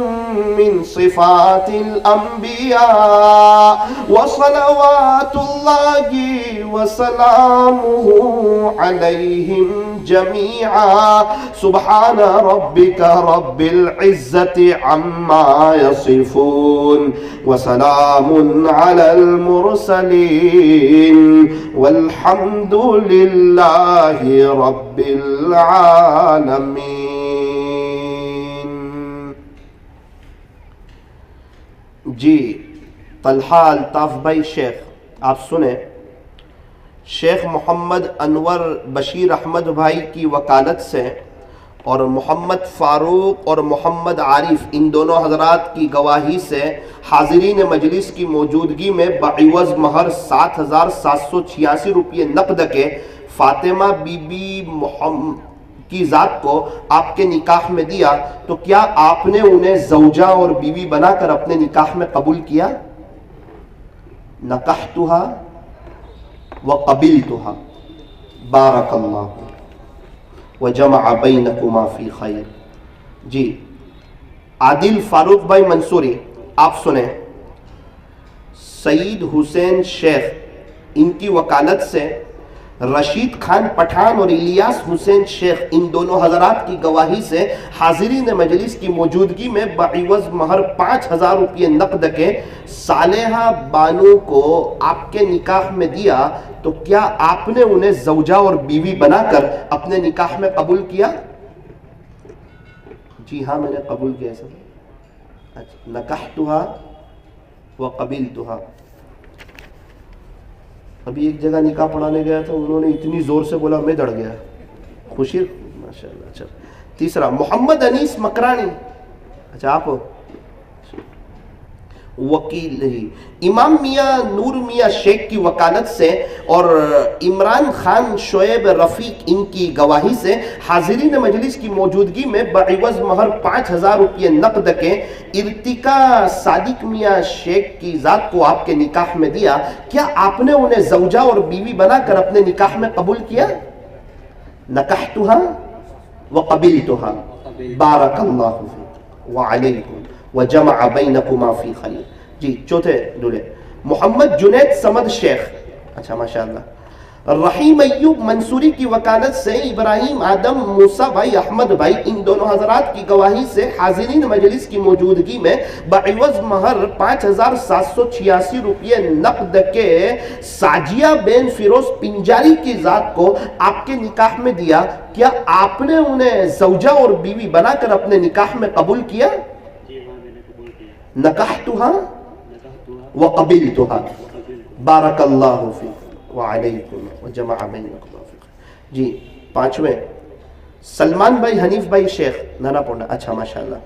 من صفات الأنبياء وصلوات الله وسلامه عليهم جميعا. سبحان ربك رب العزة عما يصفون وسلام على المرسلين والحمد لله رب العالمين. جی طلحہ الطاف بھائی شیخ، آپ سنیں، شیخ محمد انور بشیر احمد بھائی کی وکالت سے اور محمد فاروق اور محمد عارف ان دونوں حضرات کی گواہی سے حاضرین مجلس کی موجودگی میں بعوض مہر 7,786 روپے نقد کے فاطمہ بی بی محمد کی ذات کو آپ کے نکاح میں دیا، تو کیا آپ نے انہیں زوجہ اور بیوی بنا کر اپنے نکاح میں قبول کیا؟ نکحتها وقبلتها بارک اللہ وجمع بینکما فی خیر. جی عادل فاروق بھائی منصوری، آپ سنیں، سعید حسین شیخ ان کی وکالت سے رشید خان پٹھان اور الیاس حسین شیخ ان دونوں حضرات کی گواہی سے حاضرین مجلس کی موجودگی میں بعوض مہر 5,000 روپے نقد کے صالحہ بانو کو آپ کے نکاح میں دیا، تو کیا آپ نے انہیں زوجہ اور بیوی بنا کر اپنے نکاح میں قبول کیا؟ جی ہاں میں نے قبول کیا سر. نکحتها وقبلتها. ابھی ایک جگہ نکاح پڑھانے گیا تھا، انہوں نے اتنی زور سے بولا میں ڈر گیا. خوشی ماشاءاللہ. چل تیسرا محمد انیس مکرانی، اچھا آپ وکیل امام میاں نور میاں شیخ کی وکالت سے اور عمران خان شعیب رفیق ان کی گواہی سے حاضرین مجلس کی موجودگی میں بعوض مہر 5000 روپے نقد کے ارتقا صادق میاں شیخ کی ذات کو آپ کے نکاح میں دیا، کیا آپ نے انہیں زوجہ اور بیوی بنا کر اپنے نکاح میں قبول کیا؟ نکحتها وقبلتها بارک اللہ فیک وعلیکم وجمع بینکما فی خیر۔ جی چوتھے دولے محمد جنید سمد شیخ، اچھا ماشاءاللہ، رحیم ایوب منصوری کی وکالت سے ابراہیم آدم موسیٰ بھائی احمد بھائی ان دونوں حضرات کی گواہی سے حاضرین مجلس کی موجودگی میں بعوض مہر 5786 روپے نقد کے ساجیہ بین فیروز پنجاری کی ذات کو آپ کے نکاح میں دیا، کیا آپ نے انہیں زوجہ اور بیوی بنا کر اپنے نکاح میں قبول کیا؟ نکحتها وقبلتها بارک اللہ فیک وعلیکم وجمع بینکم فی خیر۔ جی پانچویں سلمان بھائی حنیف بھائی شیخ نانا پورنا، اچھا ماشاءاللہ،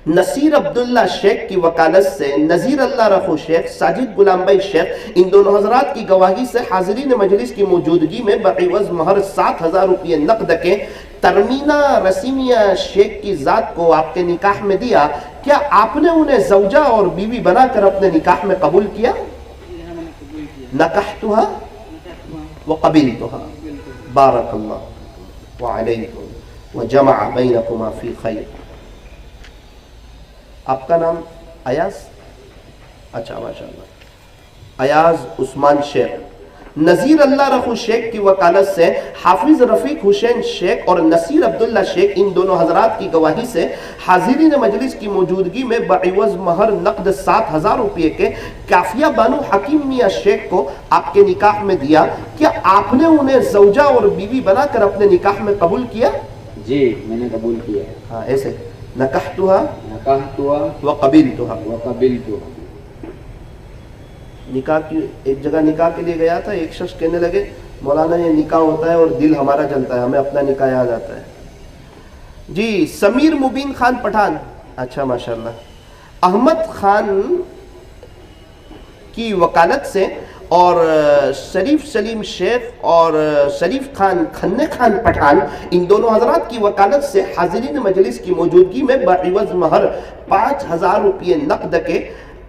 نصیر عبداللہ شیخ کی وکالت سے نذیر اللہ رخو شیخ، ساجد غلام بھائی شیخ ان دونوں حضرات کی گواہی سے حاضرین مجلس کی موجودگی میں بعوض مہر 7000 روپے نقد کے ترمینہ رسیمیہ شیخ کی ذات کو آپ کے نکاح میں دیا، کیا آپ نے انہیں زوجہ اور بیوی بنا کر اپنے نکاح میں قبول کیا؟ نکحتها وقبلتها بارک اللہ وعلیکم وجمع بینکما فی خیر۔ آپ کا نام ایاز، اچھا ماشاءاللہ، ایاز عثمان شیخ، نذیر اللہ رخو شیخ کی وکالت سے حافظ رفیق حسین شیخ اور نصیر عبداللہ شیخ ان دونوں حضرات کی گواہی سے حاضرین مجلس کی موجودگی میں بعوض مہر نقد 7000 روپے کے کافیہ بانو حکیم میاں شیخ کو آپ کے نکاح میں دیا، کیا آپ نے انہیں زوجہ اور بیوی بنا کر اپنے نکاح میں قبول کیا؟ جی میں نے قبول کیا۔ ہاں ایسے نکحتها وقبلتها۔ نکاح کی ایک جگہ نکاح کے لیے گیا تھا، ایک شخص کہنے لگے مولانا یہ نکاح ہوتا ہے اور دل ہمارا جلتا ہے، ہمیں اپنا نکاح یاد آتا ہے۔ جی سمیر مبین خان پٹھان، اچھا ماشاءاللہ، احمد خان کی وکالت سے اور شریف سلیم شیخ اور شریف خان کھنے خان پٹھان ان دونوں حضرات کی وکالت سے حاضرین مجلس کی موجودگی میں بعوض مہر 5000 روپے نقد کے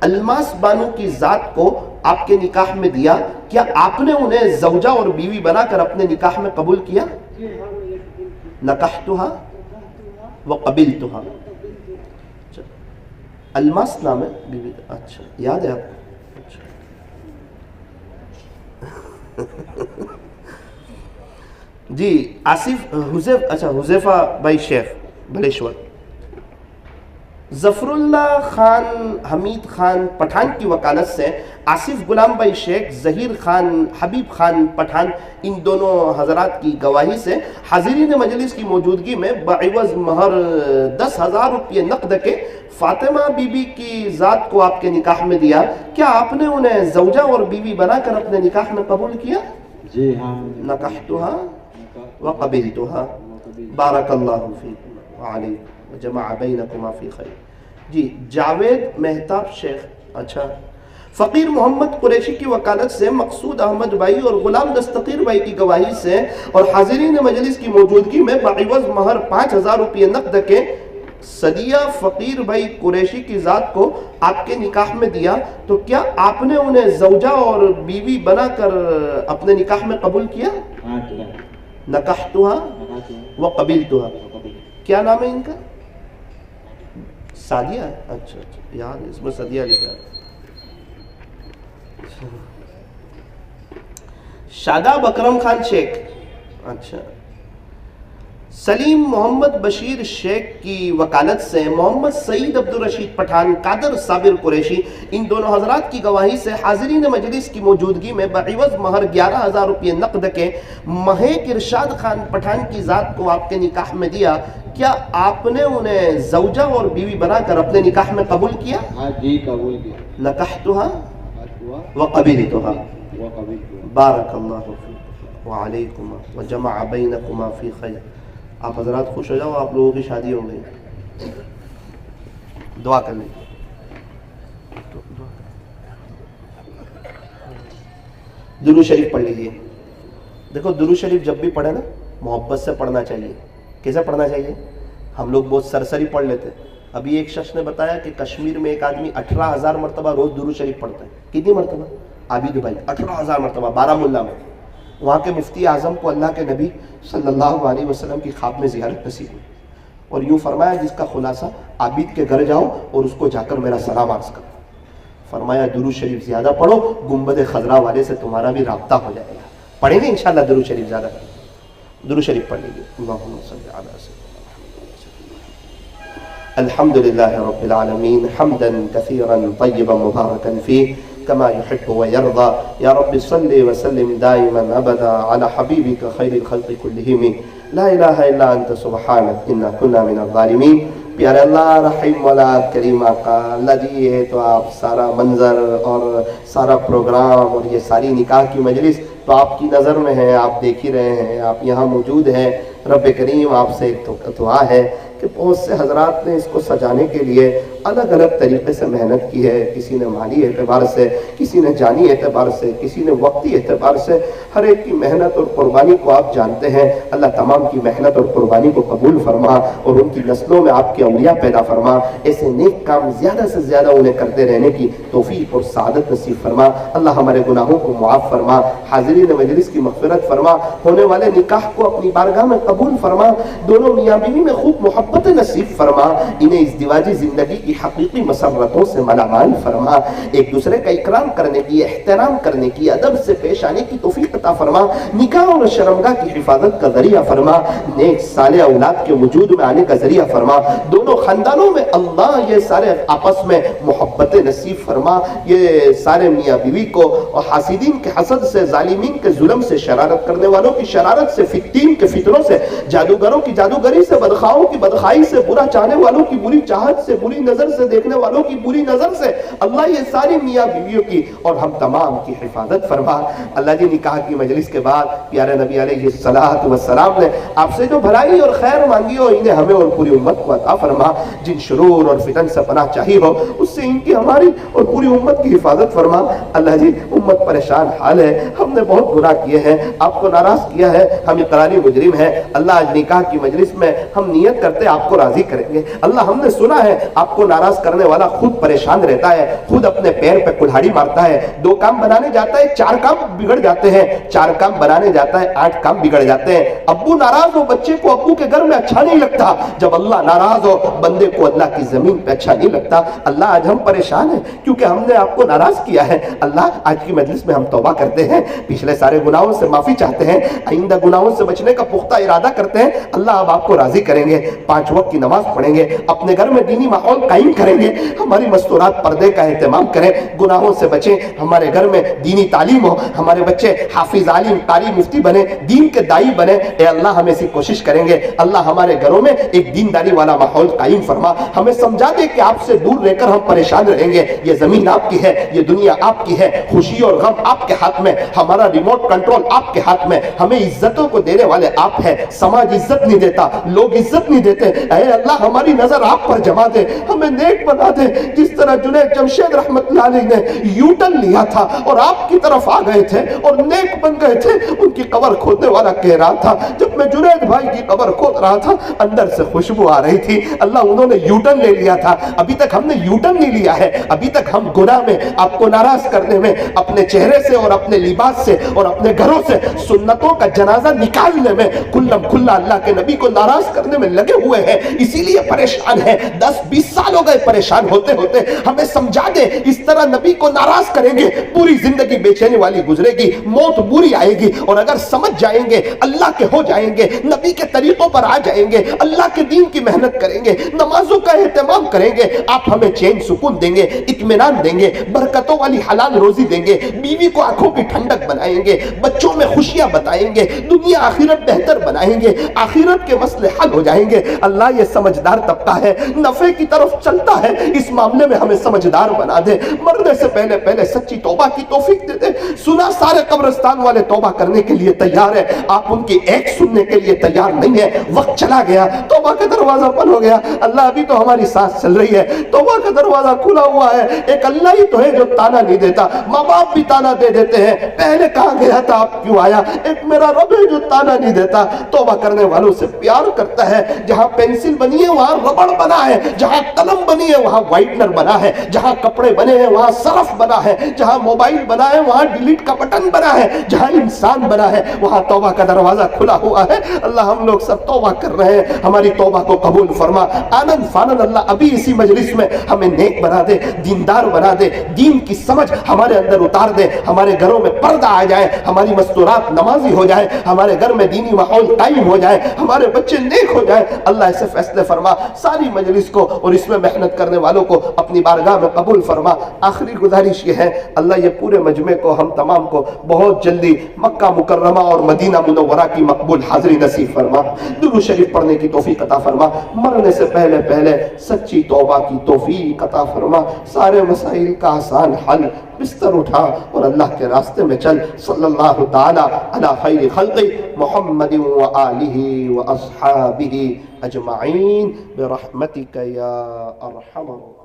الماس بانو کی ذات کو آپ کے نکاح میں دیا، کیا آپ نے انہیں زوجہ اور بیوی بنا کر اپنے نکاح میں قبول کیا؟ نکحتها وقبلتها۔ الماس نام ہے بیوی، اچھا یاد ہے آپ کو؟ جی آصف حذیفہ بھائی شیخ بلیشور، ظفر اللہ خان حمید خان پٹھان کی وکالت سے آصف غلام بھائی شیخ، ظہیر خان حبیب خان پٹھان ان دونوں حضرات کی گواہی سے حاضرین مجلس کی موجودگی میں بعوض مہر 10000 روپے نقد کے فاطمہ بی بی کی ذات کو آپ کے نکاح میں دیا، کیا آپ نے انہیں زوجہ اور بیوی بنا کر اپنے نکاح میں قبول کیا؟ جی ہاں۔ نکحتها وقبلتها بارک اللہ فیکم وعلیکم وجمع بینکما فی خیر۔ جی جاوید مہتاب شیخ، اچھا، فقیر محمد قریشی کی وکالت سے مقصود احمد بھائی اور غلام دستقیر بھائی کی گواہی سے اور حاضرین مجلس کی موجودگی میں بعوض مہر 5000 روپے نقد کے صدیہ فقیر بھائی قریشی کی ذات کو آپ کے نکاح میں دیا، تو کیا آپ نے انہیں زوجہ اور بیوی بنا کر اپنے نکاح میں قبول کیا؟ نکحتها وقبلتها۔ کیا نام ہے ان کا؟ سعدیہ، اچھا اچھا یاد ہے، اس میں سعدیہ لکھا ہے۔ شاداب اکرم خان شیخ، اچھا، سلیم محمد بشیر شیخ کی وکالت سے محمد سعید عبدالرشید پٹھان قادر صابر قریشی ان دونوں حضرات کی گواہی سے حاضرین مجلس کی موجودگی میں بعوض مہر 11000 روپے نقد کے مہیک ارشاد خان پٹھان کی ذات کو آپ کے نکاح میں دیا، کیا آپ نے انہیں زوجہ اور بیوی بنا کر اپنے نکاح میں قبول کیا؟ ہاں جی قبول کیا۔ نکحتها وقبلتها بارک اللہ فیکم وعلیکم وجمع بینکما فی خیر۔ آپ حضرات خوش ہو جاؤ، آپ لوگوں کی شادی ہو گئی. دعا کر لیں. درود شریف پڑھ لیجیے. دیکھو درود شریف جب بھی پڑھے نا محبت سے پڑھنا چاہیے. کیسے پڑھنا چاہیے؟ ہم لوگ بہت سرسری پڑھ لیتے. ابھی ایک شخص نے بتایا کہ کشمیر میں ایک آدمی 18,000 مرتبہ روز درود شریف پڑھتا ہے. کتنی مرتبہ؟ عابد بھائی 18,000 مرتبہ بارہ ملا میں. وہاں کے مفتی اعظم کو اللہ کے نبی صلی اللہ علیہ وسلم کی خواب میں زیارت نصیب ہوئی اور یوں فرمایا جس کا خلاصہ عابد کے گھر جاؤ اور اس کو جا کر میرا سلام عرض کرو. فرمایا درود شریف زیادہ پڑھو، گنبد خضرا والے سے تمہارا بھی رابطہ ہو جائے گا. پڑھیں گے انشاءاللہ درود شریف زیادہ. درود شریف پڑھ لیجیے. اللہم صلی علی سیدنا الحمد للہ رب العالمین حمدا کثیرا طیبا مبارکا فیہ كما يحب ويرضى. يا رب صل وسلم دائما ابدا على حبيبك خير الخلق كلهم لا اله الا انت سبحانك انا كنا من الظالمين. پیارے اللہ رحیم والا کریم آقا اللہ جی، یہ تو آپ سارا منظر اور سارا پروگرام اور یہ ساری نکاح کی مجلس تو آپ کی نظر میں ہے، آپ دیکھ ہی رہے ہیں، آپ یہاں موجود ہیں. رب کریم آپ سے ایک دعا ہے کہ بہت سے حضرات نے اس کو سجانے کے لیے الگ الگ طریقے سے محنت کی ہے. کسی نے مالی اعتبار سے، کسی نے جانی اعتبار سے، کسی نے وقتی اعتبار سے. ہر ایک کی محنت اور قربانی کو آپ جانتے ہیں. اللہ تمام کی محنت اور قربانی کو قبول فرما اور ان کی نسلوں میں آپ کے اولیاء پیدا فرما. ایسے نیک کام زیادہ سے زیادہ انہیں کرتے رہنے کی توفیق اور سعادت نصیب فرما. اللہ ہمارے گناہوں کو معاف فرما، حاضرین مجلس کی مغفرت فرما، ہونے والے نکاح کو اپنی بارگاہ میں قبول فرما. دونوں میاں بیوی میں خوب محبت نصیب فرما. انہیں ازدواجی زندگی کی حقیقی مسرتوں سے مالا مال فرما. ایک دوسرے کا اکرام کرنے کی، احترام کرنے کی، ادب سے پیش آنے کی توفیق عطا فرما. نکاح اور شرمگاہ کی حفاظت کا ذریعہ فرما. نیک صالح اولاد کے وجود میں آنے کا ذریعہ فرما. دونوں خاندانوں میں اللہ یہ سارے آپس میں محبت نصیب فرما. یہ سارے میاں بیوی کو اور حاسدین کے حسد سے، ظالمین کے ظلم سے، شرارت کرنے والوں کی شرارت سے، فتین کے فتنوں سے، جادوگروں کی جادوگری سے، بدخواہوں کی بدخواہی سے، برا چاہنے والوں کی بری چاہت سے، بری نظر سے دیکھنے والوں کی بری نظر سے اللہ یہ ساری میاں بیویوں کی اور ہم تمام کی حفاظت فرما. اللہ جی نکاح کی مجلس کے بعد پیارے نبی علیہ الصلوۃ والسلام نے آپ سے جو بھلائی اور خیر مانگی ہو انہیں ہمیں اور پوری امت کو عطا فرما. جن شرور اور فتن سے پناہ چاہی ہو اس سے ان کی، ہماری اور پوری امت کی حفاظت فرما. اللہ جی امت پریشان حال ہے، ہم نے بہت گناہ کیے ہیں، آپ کو ناراض کیا ہے، ہم اقراری مجرم ہیں. اللہ آج نکاح کی مجلس میں ہم نیت کرتے آپ کو راضی کریں گے. اللہ ہم نے سنا ہے آپ کو ناراض کرنے والا خود پریشان رہتا ہے، خود اپنے پیر پہ کلہاڑی مارتا ہے. 2 کام بنانے جاتا ہے 4 کام بگڑ جاتے ہیں، 4 کام بنانے جاتا ہے 8 کام بگڑ جاتے ہیں. ابو ناراض ہو بچے کو ابو کے گھر میں اچھا نہیں لگتا، جب اللہ ناراض ہو بندے کو اللہ کی زمین پہ اچھا نہیں لگتا. اللہ آج ہم پریشان ہیں کیونکہ ہم نے آپ کو ناراض کیا ہے. اللہ آج کی مجلس میں ہم توبہ کرتے ہیں، پچھلے سارے گناہوں سے معافی چاہتے ہیں، آئندہ گناہوں سے بچنے کا پختہ ارادہ کرتے ہیں. اللہ اب آپ کو راضی کریں گے، 5 وقت کی نماز پڑھیں گے، اپنے گھر میں دینی ماحول قائم کریں گے، ہماری مستورات پردے کا اہتمام کریں، گناہوں سے بچیں، ہمارے گھر میں دینی تعلیم ہو، ہمارے بچے حافظ، عالم، قاری، مفتی بنے، دین کے دائی بنے. اے اللہ ہم ایسی کوشش کریں گے. اللہ ہمارے گھروں میں ایک دینداری والا ماحول قائم فرما. ہمیں سمجھا دے کہ آپ سے دور رہ کر ہم پریشان رہیں گے. یہ زمین آپ کی ہے، یہ دنیا آپ کی ہے، خوشی اور غم آپ کے ہاتھ میں، ہمارا ریموٹ کنٹرول آپ کے ہاتھ میں. ہمیں عزتوں کو دینے والے آپ ہیں، سماج عزت نہیں دیتا، لوگ عزت نہیں دیتے. اے اللہ ہماری نظر آپ پر جما دے، ہمیں نیک بنا دے. جس طرح جنید جمشید رحمت اللہ علیہ نے یوٹن لیا تھا اور آپ کی طرف آ گئے تھے اور نیک بن گئے تھے. ان کی قبر کھودنے والا کہہ رہا تھا جب میں جنید بھائی کی قبر کھود رہا تھا اندر سے خوشبو آ رہی تھی. اللہ انہوں نے یوٹن لے لیا تھا، ابھی تک ہم نے یوٹن نہیں لیا ہے. ابھی تک ہم گناہ میں، آپ کو ناراض کرنے میں، اپنے چہرے سے اور اپنے لباس سے اور اپنے گھروں سے سنتوں کا جنازہ نکالنے میں کلم کھلا اللہ کے نبی کو ناراض کرنے میں لگے ہوئے ہیں. اسی لیے پریشان ہیں. 10-20 سال ہو گئے پریشان ہوتے ہوتے. ہمیں سمجھا دے اس طرح نبی کو ناراض کریں گے پوری زندگی بے چینی والی گزرے گی، موت بری آئے گی. اور اگر سمجھ جائیں گے، اللہ کے ہو جائیں گے، نبی کے طریقوں پر آ جائیں گے، اللہ کے دین کی محنت کریں گے، نمازوں کا اہتمام کریں گے، آپ ہمیں چین سکون دیں گے، اطمینان دیں گے، برکتوں والی حلال روزی دیں گے، بیوی کو آنکھوں کی ٹھنڈک بنائیں بتائیں گے, بچوں میں خوشیاں بتائیں گے, دنیا آخرت بہتر بنائیں گے, آخرت کے مسئلے حل ہو جائیں گے. اللہ یہ سمجھدار طبقہ ہے, نفع کی طرف چلتا ہے, اس معاملے میں ہمیں سمجھدار بنا دے. مرنے سے پہلے پہلے سچی توبہ کی توفیق دے دے. سنا سارے قبرستان والے توبہ کرنے کے لیے تیار ہے, آپ ان کی ایک سننے کے لیے تیار نہیں ہے. وقت چلا گیا, توبہ کا دروازہ بند ہو گیا. اللہ ابھی تو ہماری سانس چل رہی ہے, توبہ کا دروازہ کھلا ہوا ہے. ایک اللہ ہی تو ہے جو تانا نہیں دیتا. ماں باپ بھی تانا دے دیتے ہیں, پہلے کہاں گیا تھا اب کیوں آیا. ایک میرا رب ہے جو تانا نہیں دیتا, توبہ کرنے والوں سے پیار کرتا ہے. جہاں پینسل بنی ہے وہاں ربڑ بنا ہے, جہاں قلم بنی ہے وہاں وائٹنر بنا ہے, جہاں کپڑے بنے ہیں وہاں صرف بنا ہے, جہاں موبائل بنا ہے وہاں ڈیلیٹ کا بٹن بنا ہے, جہاں انسان بنا ہے وہاں توبہ کا دروازہ کھلا ہوا ہے. اللہ ہم لوگ سب توبہ کر رہے ہیں, ہماری توبہ کو قبول فرما. آنند فانند اللہ ابھی اسی مجلس میں ہمیں نیک بنا دے, دیندار بنا دے, دین کی سمجھ ہمارے اندر اتار دے. ہمارے گھروں میں پردہ آ جائے, ہماری مستورات نمازی ہو جائے, ہمارے گھر میں دینی ماحول قائم ہو جائے, ہمارے بچے نیک ہو جائے. اللہ ایسے فیصلے فرما. ساری مجلس کو اور اس میں محنت کرنے والوں کو اپنی بارگاہ میں قبول فرما. آخری گزارش یہ ہے, اللہ یہ پورے مجمع کو ہم تمام کو بہت جلدی مکہ مکرمہ اور مدینہ منورہ کی مقبول حاضری نصیب فرما. درود شریف پڑھنے کی توفیق عطا فرما. مرنے سے پہلے پہلے سچی توبہ کی توفیق عطا فرما. سارے مسائل کا آسان حل, بستر اٹھا اور اللہ کے راستے میں چل. صلی اللہ تعالی علی خیر خلق محمد وآلہ واصحابہ اجمعین برحمتک یا ارحم الراحمین.